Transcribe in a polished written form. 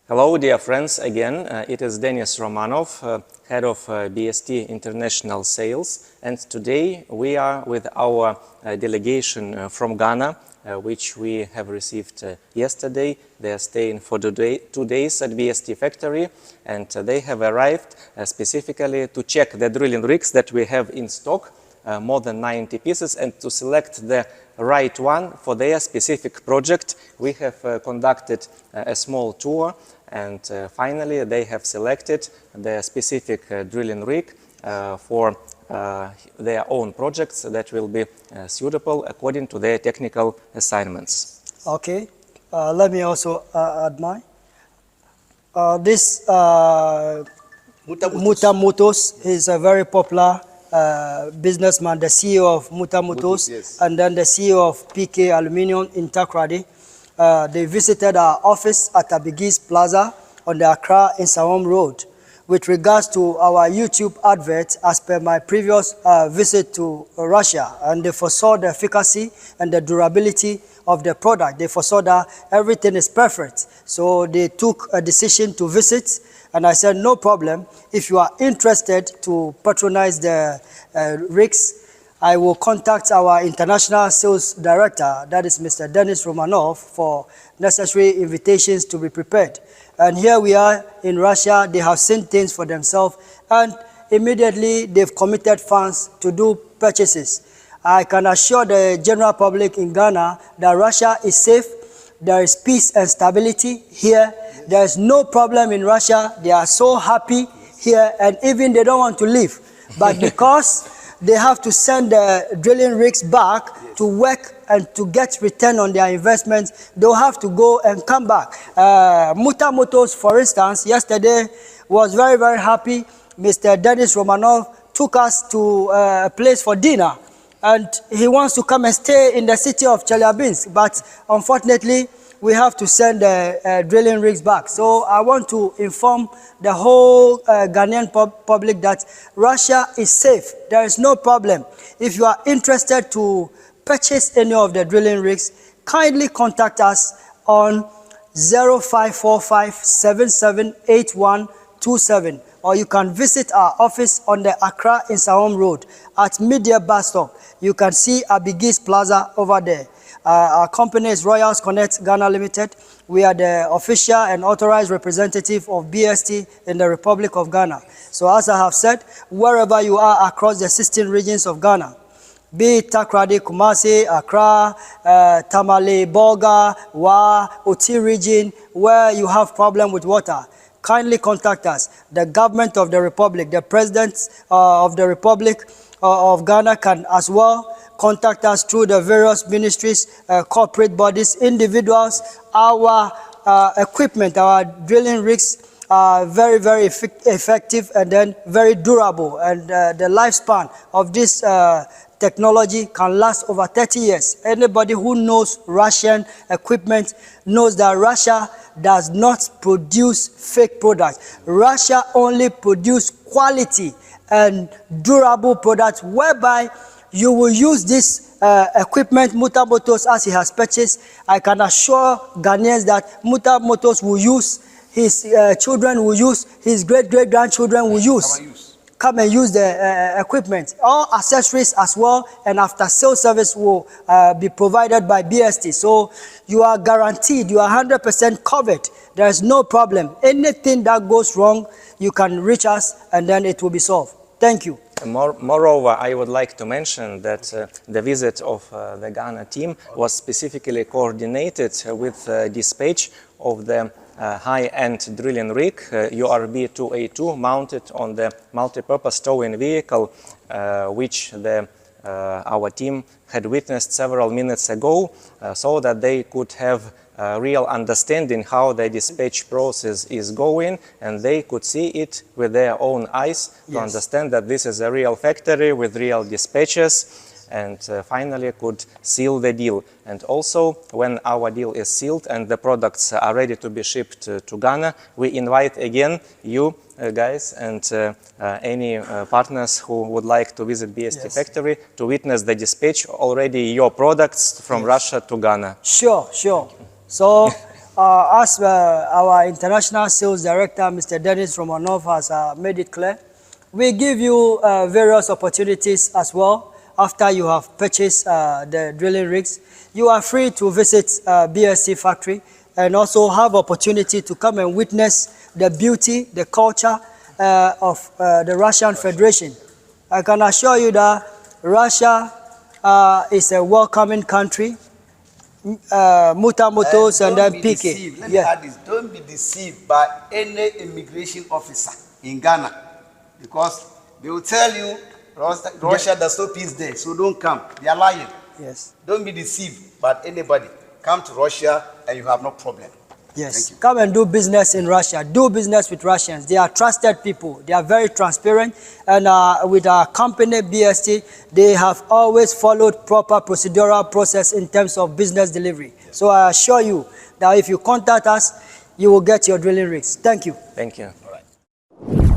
Hello, dear friends, again. It is Denis Romanov, head of BST International Sales, and today we are with our delegation from Ghana, which we have received yesterday. They are staying for 2 days at BST factory, and they have arrived specifically to check the drilling rigs that we have in stock, more than 90 pieces, and to select the right one for their specific project. We have conducted a small tour, and finally they have selected the specific drilling rig for their own projects that will be suitable according to their technical assignments. Okay, let me also add mine. This Muta Motors is a very popular businessman, the CEO of Muta Motors, yes, and then the CEO of PK Aluminium in Accra. They visited our office at ABIDEE Plaza on the Accra Nsawam Road. With regards to our YouTube advert, as per my previous visit to Russia, and they foresaw the efficacy and the durability of the product. They foresaw that everything is perfect. So they took a decision to visit, and I said, no problem. If you are interested to patronize the rigs, I will contact our international sales director, that is Mr. Denis Romanov, for necessary invitations to be prepared. And here we are in Russia. They have seen things for themselves, and immediately they've committed funds to do purchases. I can assure the general public in Ghana that Russia is safe. There is peace and stability here. There is no problem in Russia. They are so happy here, and even they don't want to leave. But because they have to send the drilling rigs back to work and to get return on their investments, they'll have to go and come back. Muta Motors, for instance, yesterday was very, very happy. Mr. Denis Romanov took us to a place for dinner, and he wants to come and stay in the city of Chelyabinsk, but unfortunately, we have to send the drilling rigs back. So I want to inform the whole Ghanaian public that Russia is safe. There is no problem. If you are interested to purchase any of the drilling rigs, kindly contact us on 0545778127, or you can visit our office on the Accra Nsawam Road at Medie bus stop. You can see ABIDEE Plaza over there. Our company is Royals Connect Ghana Limited. We are the official and authorized representative of BST in the Republic of Ghana. So as I have said, wherever you are across the 16 regions of Ghana, be it Takrady, Kumasi, Accra, Tamale, Bolga, Wa, Oti region, where you have problem with water, kindly contact us. The government of the Republic, the President of the Republic of Ghana can as well contact us through the various ministries, corporate bodies, individuals. Our equipment, our drilling rigs are very, very effective and then very durable. And the lifespan of this technology can last over 30 years. Anybody who knows Russian equipment knows that Russia does not produce fake products. Russia only produces quality and durable products, whereby you will use this equipment, Muta Motors, as he has purchased. I can assure Ghanaians that Muta Motors will use, his children will use, his great-great-grandchildren will use. Come and use the equipment. All accessories as well, and after sales service will be provided by BST. So you are guaranteed, you are 100% covered. There is no problem. Anything that goes wrong, you can reach us and then it will be solved. Thank you. Moreover, I would like to mention that the visit of the Ghana team was specifically coordinated with dispatch of the high-end drilling rig URB 2A2 mounted on the multi-purpose towing vehicle, which our team had witnessed several minutes ago, so that they could have real understanding how the dispatch process is going, and they could see it with their own eyes to understand that this is a real factory with real dispatches, and finally could seal the deal. And also, when our deal is sealed and the products are ready to be shipped to Ghana, we invite again you guys and any partners who would like to visit BST factory to witness the dispatch already your products from Russia to Ghana. Sure. So As our international sales director, Mr. Dennis Romanov, has made it clear, we give you various opportunities as well. After you have purchased the drilling rigs, you are free to visit BST factory and also have opportunity to come and witness the beauty, the culture of the Russian Federation. I can assure you that Russia is a welcoming country. Muta Motors and then PK. Let me add this. Don't be deceived by any immigration officer in Ghana, because they will tell you Russia does no peace there, so don't come. They are lying. Yes. Don't be deceived by anybody. Come to Russia and you have no problem. Yes. Come and do business in Russia. Do business with Russians. They are trusted people. They are very transparent. And with our company, BST, they have always followed proper procedural process in terms of business delivery. Yes. So I assure you that if you contact us, you will get your drilling rigs. Thank you. Thank you. All right.